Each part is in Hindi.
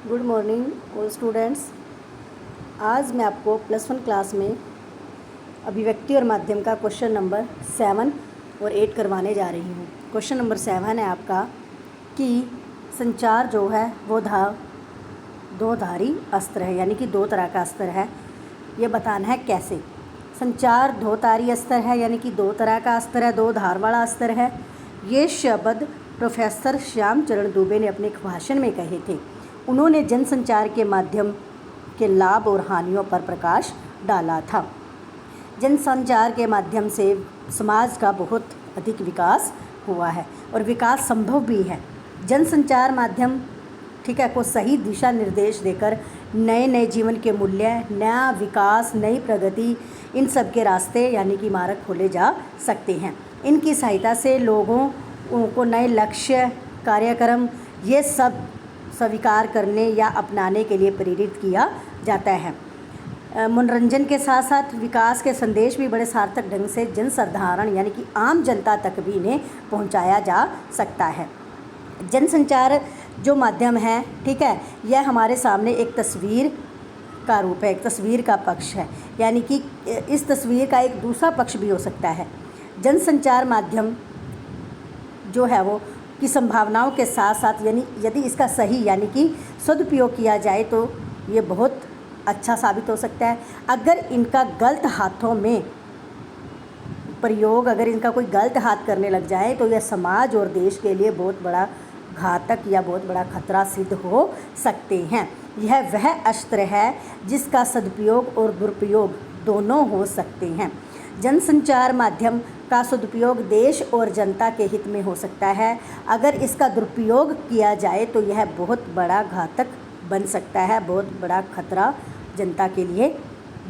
Good morning all students. आज मैं आपको +1 क्लास में अभिव्यक्ति और माध्यम का क्वेश्चन नंबर 7 और 8 करवाने जा रही हूँ। क्वेश्चन नंबर 7 है आपका कि संचार जो है वो दो धारी अस्त्र है, यानी कि दो तरह का अस्त्र है। ये बताना है कैसे। संचार दो तारी अस्त्र है, यानी कि दो तरह का अस्त्र है, दो धार वाला अस्त्र है। ये शब्द प्रोफेसर श्याम चरण दुबे ने अपने एक भाषण में कहे थे। उन्होंने जनसंचार के माध्यम के लाभ और हानियों पर प्रकाश डाला था। जनसंचार के माध्यम से समाज का बहुत अधिक विकास हुआ है और विकास संभव भी है। जनसंचार माध्यम को सही दिशा निर्देश देकर नए नए जीवन के मूल्य, नया विकास, नई प्रगति, इन सब के रास्ते यानी कि मार्ग खोले जा सकते हैं। इनकी सहायता से लोगों को नए लक्ष्य, कार्यक्रम ये सब स्वीकार करने या अपनाने के लिए प्रेरित किया जाता है। मनोरंजन के साथ साथ विकास के संदेश भी बड़े सार्थक ढंग से जनसाधारण यानी कि आम जनता तक भी इन्हें पहुंचाया जा सकता है। जनसंचार जो माध्यम है, यह हमारे सामने एक तस्वीर का रूप है, एक तस्वीर का पक्ष है, यानी कि इस तस्वीर का एक दूसरा पक्ष भी हो सकता है। जनसंचार माध्यम जो है वो की संभावनाओं के साथ साथ यानी यदि इसका सही यानी कि सदुपयोग किया जाए तो ये बहुत अच्छा साबित हो सकता है। अगर इनका गलत हाथों में प्रयोग, अगर इनका कोई गलत हाथ करने लग जाए तो यह समाज और देश के लिए बहुत बड़ा घातक या बहुत बड़ा खतरा सिद्ध हो सकते हैं। यह वह अस्त्र है जिसका सदुपयोग और दुरुपयोग दोनों हो सकते हैं। जनसंचार माध्यम का सदुपयोग देश और जनता के हित में हो सकता है। अगर इसका दुरुपयोग किया जाए तो यह बहुत बड़ा घातक बन सकता है, बहुत बड़ा खतरा जनता के लिए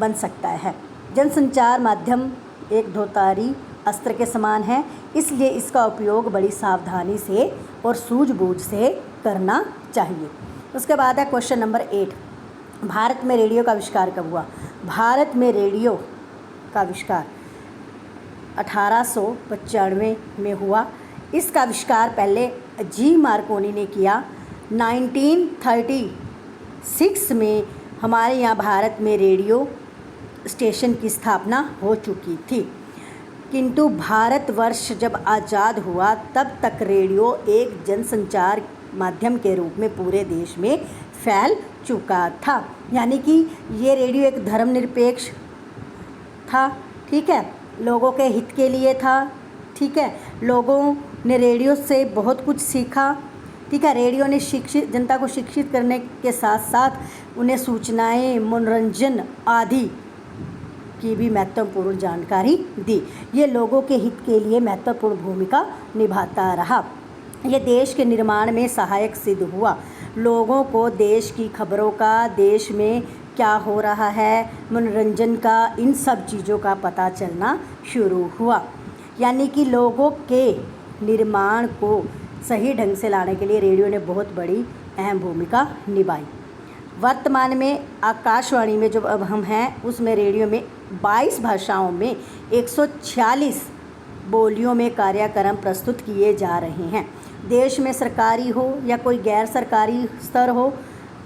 बन सकता है। जनसंचार माध्यम एक दोधारी अस्त्र के समान है, इसलिए इसका उपयोग बड़ी सावधानी से और सूझबूझ से करना चाहिए। उसके बाद है क्वेश्चन नंबर 8। भारत में रेडियो का आविष्कार कब हुआ? भारत में रेडियो का आविष्कार 1895 में हुआ। इसका आविष्कार पहले जी मार्कोनी ने किया। 1936 में हमारे यहाँ भारत में रेडियो स्टेशन की स्थापना हो चुकी थी, किंतु भारतवर्ष जब आज़ाद हुआ तब तक रेडियो एक जनसंचार माध्यम के रूप में पूरे देश में फैल चुका था। यानी कि ये रेडियो एक धर्मनिरपेक्ष था, लोगों के हित के लिए था। लोगों ने रेडियो से बहुत कुछ सीखा। रेडियो ने जनता को शिक्षित करने के साथ साथ उन्हें सूचनाएं, मनोरंजन आदि की भी महत्वपूर्ण जानकारी दी। ये लोगों के हित के लिए महत्वपूर्ण भूमिका निभाता रहा। यह देश के निर्माण में सहायक सिद्ध हुआ। लोगों को देश की खबरों का, देश में क्या हो रहा है, मनोरंजन का, इन सब चीज़ों का पता चलना शुरू हुआ। यानी कि लोगों के निर्माण को सही ढंग से लाने के लिए रेडियो ने बहुत बड़ी अहम भूमिका निभाई। वर्तमान में आकाशवाणी में जो अब हम हैं उसमें रेडियो में 22 भाषाओं में 146 बोलियों में कार्यक्रम प्रस्तुत किए जा रहे हैं। देश में सरकारी हो या कोई गैर सरकारी स्तर हो,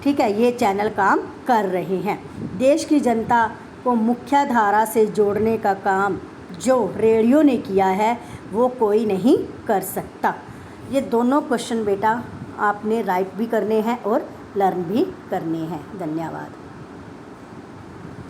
ये चैनल काम कर रहे हैं। देश की जनता को मुख्य धारा से जोड़ने का काम जो रेडियो ने किया है वो कोई नहीं कर सकता। ये दोनों क्वेश्चन बेटा आपने राइट भी करने हैं और लर्न भी करने हैं। धन्यवाद।